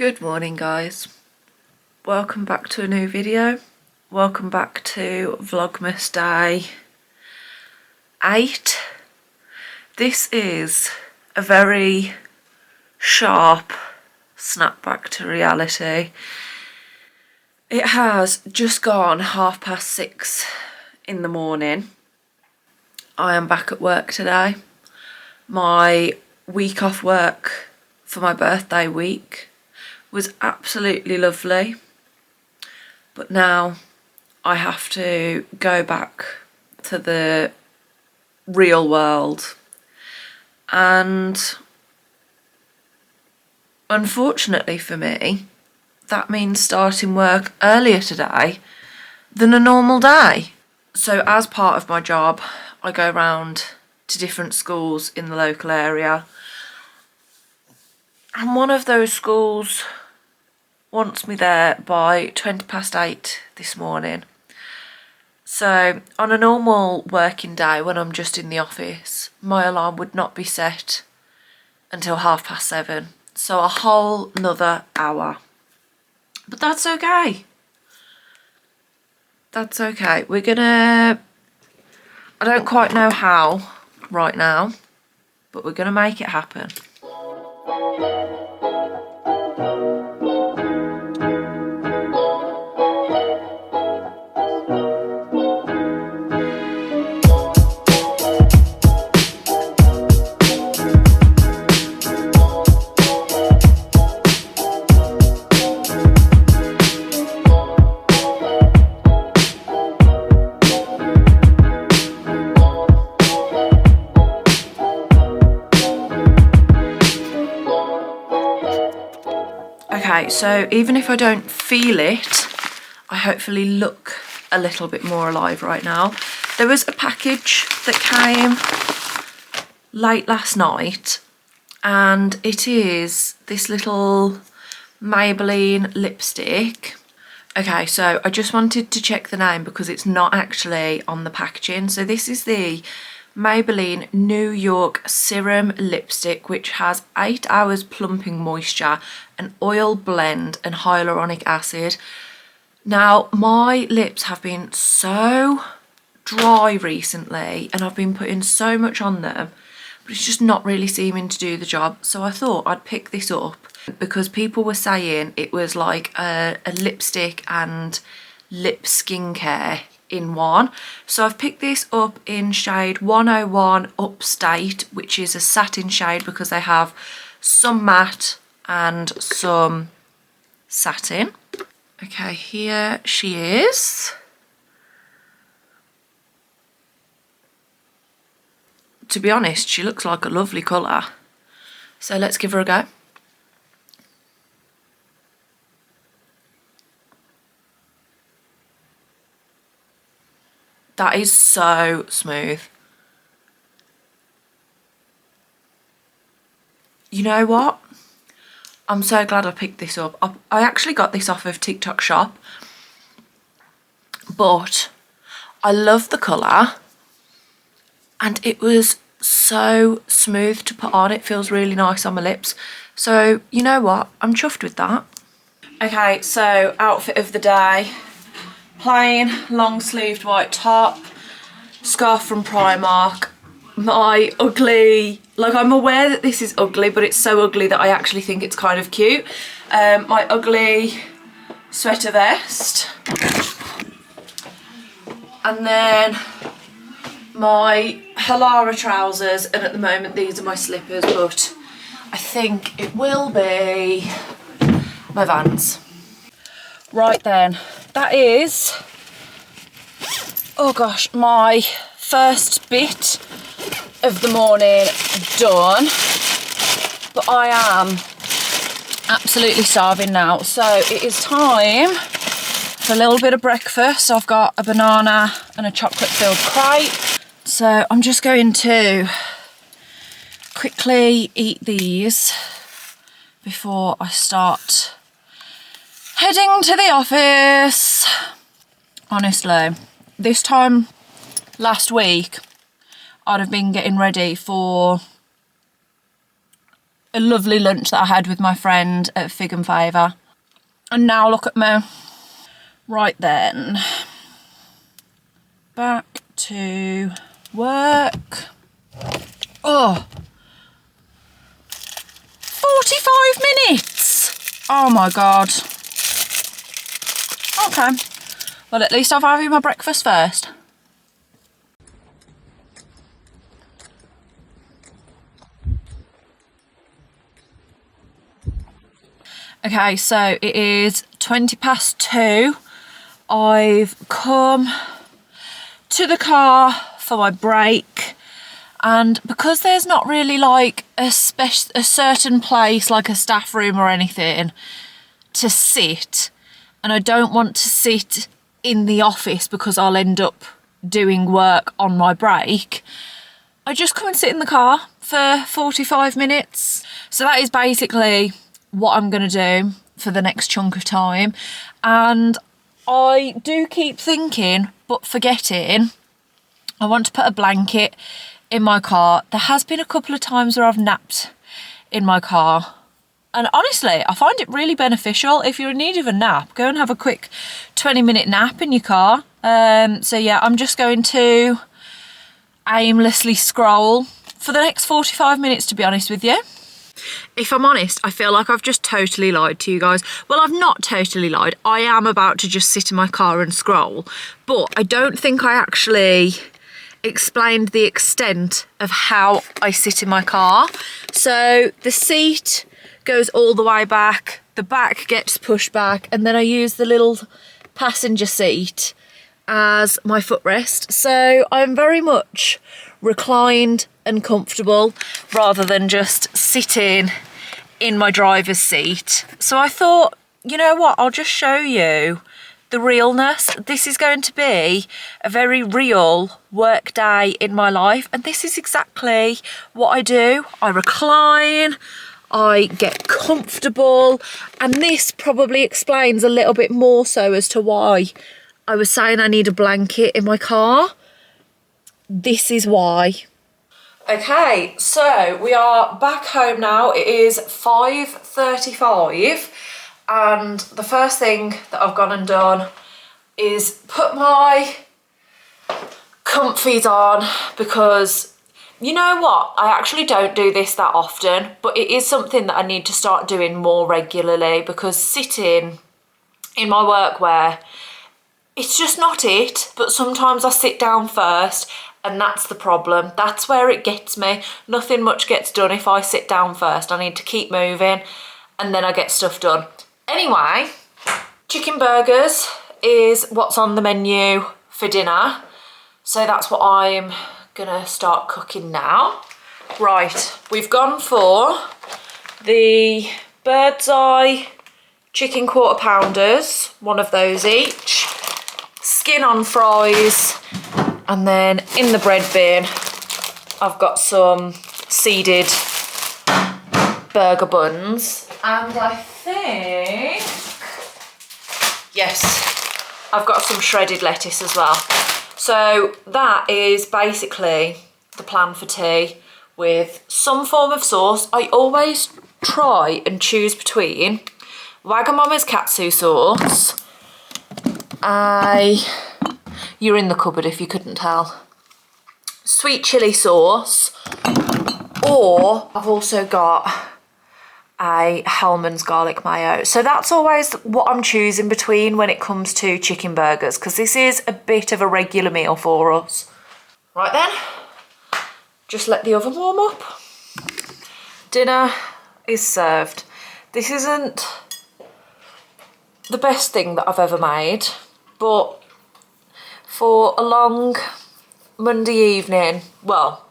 Good morning, guys. Welcome back to a new video. Welcome back to Vlogmas day 8. This is a very sharp snapback to reality. It has just gone 6:30 in the morning. I am back at work today. My week off work for my birthday week was absolutely lovely, but now I have to go back to the real world, and unfortunately for me that means starting work earlier today than a normal day. So as part of my job, I go around to different schools in the local area, and one of those schools wants me there by 8:20 this morning. So on a normal working day, when I'm just in the office, my alarm would not be set until 7:30. So a whole nother hour. But that's okay. That's okay. I don't quite know how right now, but we're gonna make it happen. Okay, so even if I don't feel it, I hopefully look a little bit more alive right now. There was a package that came late last night, and it is this little Maybelline lipstick. Okay, so I just wanted to check the name because it's not actually on the packaging. So this is the Maybelline New York Serum Lipstick, which has 8 hours plumping moisture, an oil blend and hyaluronic acid. Now, my lips have been so dry recently and I've been putting so much on them, but it's just not really seeming to do the job. So I thought I'd pick this up because people were saying it was like a lipstick and lip skincare in one. So I've picked this up in shade 101 Upstate, which is a satin shade because they have some matte and some satin. Okay, here she is. To be honest, she looks like a lovely colour. So let's give her a go. That is so smooth. You know what? I'm so glad I picked this up. I actually got this off of TikTok Shop, but I love the colour and it was so smooth to put on. It feels really nice on my lips. So you know what? I'm chuffed with that. Okay, so outfit of the day. Plain long sleeved white top, scarf from Primark, my ugly, like I'm aware that this is ugly, but it's so ugly that I actually think it's kind of cute. My ugly sweater vest, and then my Halara trousers, and at the moment these are my slippers, but I think it will be my Vans. Right then, that is, oh gosh, my first bit of the morning done, but I am absolutely starving now. So it is time for a little bit of breakfast. I've got a banana and a chocolate filled crate. So I'm just going to quickly eat these before I start heading to the office. Honestly, this time last week I'd have been getting ready for a lovely lunch that I had with my friend at Fig and Favour. And now look at me. Right then, back to work. Oh, 45 minutes. Oh my God. Okay, well at least I've had my breakfast first. Okay, so it is 2:20. I've come to the car for my break, and because there's not really like a certain place like a staff room or anything to sit, and I don't want to sit in the office because I'll end up doing work on my break, I just come and sit in the car for 45 minutes. So that is basically what I'm going to do for the next chunk of time. And I do keep thinking, but forgetting, I want to put a blanket in my car. There has been a couple of times where I've napped in my car. And honestly, I find it really beneficial. If you're in need of a nap, go and have a quick 20-minute nap in your car. So yeah, I'm just going to aimlessly scroll for the next 45 minutes, to be honest with you. If I'm honest, I feel like I've just totally lied to you guys. Well, I've not totally lied. I am about to just sit in my car and scroll, but I don't think I actually explained the extent of how I sit in my car. So the seat goes all the way back, the back gets pushed back, and then I use the little passenger seat as my footrest. So I'm very much reclined and comfortable rather than just sitting in my driver's seat. So I thought, you know what, I'll just show you the realness. This is going to be a very real work day in my life, and this is exactly what I do. I recline, I get comfortable, and this probably explains a little bit more so as to why I was saying I need a blanket in my car. This is why. Okay, so we are back home now. It is 5:35, and the first thing that I've gone and done is put my comfies on, because you know what, I actually don't do this that often, but it is something that I need to start doing more regularly, because sitting in my workwear, it's just not it. But sometimes I sit down first, and that's the problem. That's where it gets me. Nothing much gets done if I sit down first. I need to keep moving, and then I get stuff done. Anyway, chicken burgers is what's on the menu for dinner. So that's what I'm gonna start cooking now. Right, we've gone for the Bird's Eye chicken quarter pounders, one of those each, skin on fries, and then in the bread bin I've got some seeded burger buns, and I think, yes, I've got some shredded lettuce as well. So that is basically the plan for tea, with some form of sauce. I always try and choose between Wagamama's katsu sauce, you're in the cupboard if you couldn't tell, sweet chilli sauce, or I've also got a Hellmann's garlic mayo. So that's always what I'm choosing between when it comes to chicken burgers, because this is a bit of a regular meal for us. Right then, just let the oven warm up. Dinner is served. This isn't the best thing that I've ever made, but for a long Monday evening, well,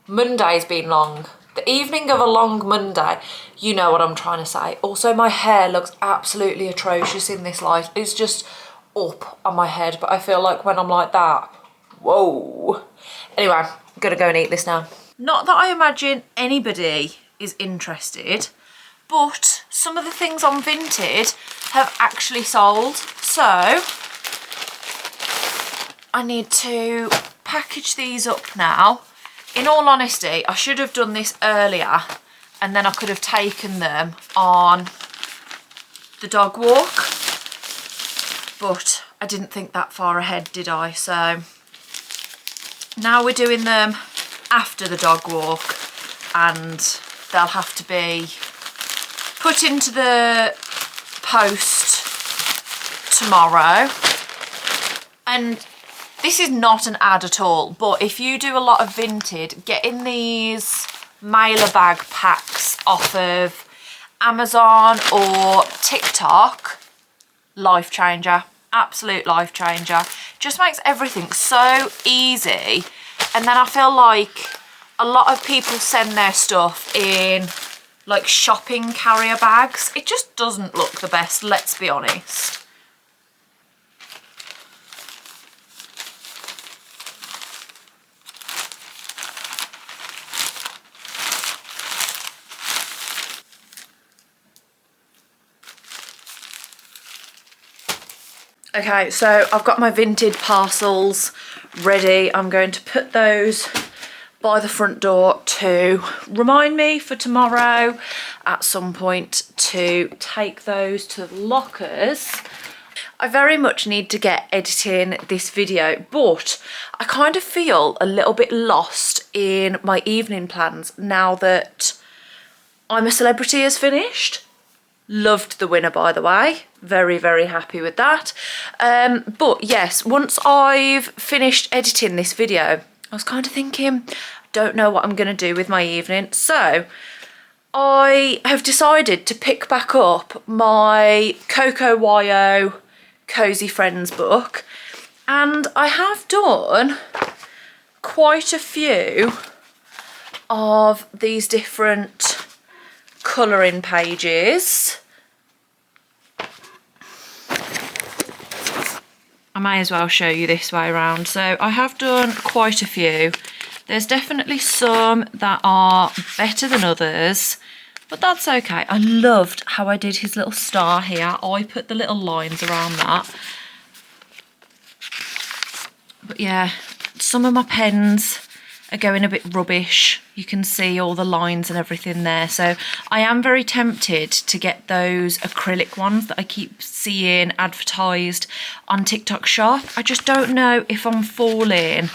Monday's been long. The evening of a long Monday, you know what I'm trying to say. Also, my hair looks absolutely atrocious in this light. It's just up on my head, but I feel like when I'm like that, whoa. Anyway, I'm gonna go and eat this now. Not that I imagine anybody is interested, but some of the things on Vinted have actually sold. So I need to package these up now. In all honesty, I should have done this earlier and then I could have taken them on the dog walk, but I didn't think that far ahead, did I? So now we're doing them after the dog walk, and they'll have to be put into the post tomorrow. And this is not an ad at all, but if you do a lot of Vinted, getting these mailer bag packs off of Amazon or TikTok, life changer, absolute life changer. Just makes everything so easy. And then I feel like a lot of people send their stuff in like shopping carrier bags. It just doesn't look the best, let's be honest. Okay, so I've got my Vinted parcels ready. I'm going to put those by the front door to remind me for tomorrow at some point to take those to the lockers. I very much need to get editing this video, but I kind of feel a little bit lost in my evening plans now that I'm a Celebrity has finished. Loved the winner, by the way. Very, very happy with that. But yes, once I've finished editing this video, I was kind of thinking, don't know what I'm going to do with my evening. So I have decided to pick back up my Coco Wyo Cozy Friends book. And I have done quite a few of these different colouring pages. I may as well show you this way around. So I have done quite a few. There's definitely some that are better than others, but that's okay. I loved how I did his little star here. I put the little lines around that. But yeah, some of my pens are going a bit rubbish. You can see all the lines and everything there. So I am very tempted to get those acrylic ones that I keep seeing advertised on TikTok Shop. I just don't know if I'm falling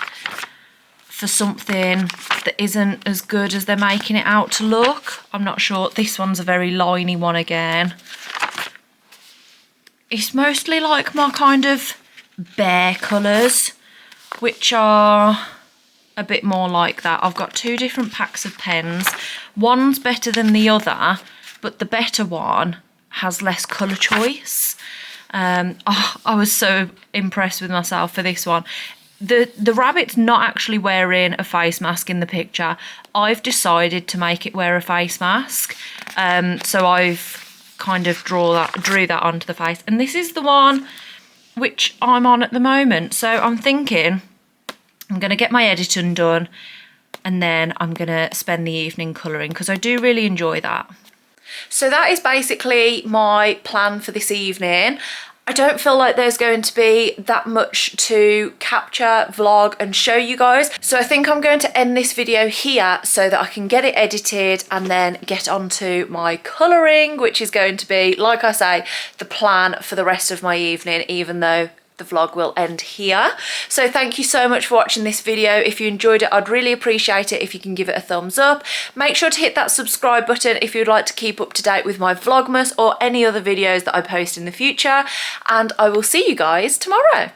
for something that isn't as good as they're making it out to look. I'm not sure. This one's a very liney one again. It's mostly like my kind of bare colours, which are a bit more like that. I've got two different packs of pens. One's better than the other, but the better one has less colour choice. I was so impressed with myself for this one. The rabbit's not actually wearing a face mask in the picture. I've decided to make it wear a face mask. So I've kind of drew that onto the face. And this is the one which I'm on at the moment. So I'm thinking I'm going to get my editing done and then I'm going to spend the evening colouring because I do really enjoy that. So that is basically my plan for this evening. I don't feel like there's going to be that much to capture, vlog and show you guys. So I think I'm going to end this video here so that I can get it edited and then get onto my colouring, which is going to be, like I say, the plan for the rest of my evening, even though the vlog will end here. So thank you so much for watching this video. If you enjoyed it, I'd really appreciate it if you can give it a thumbs up. Make sure to hit that subscribe button if you'd like to keep up to date with my Vlogmas or any other videos that I post in the future. And I will see you guys tomorrow.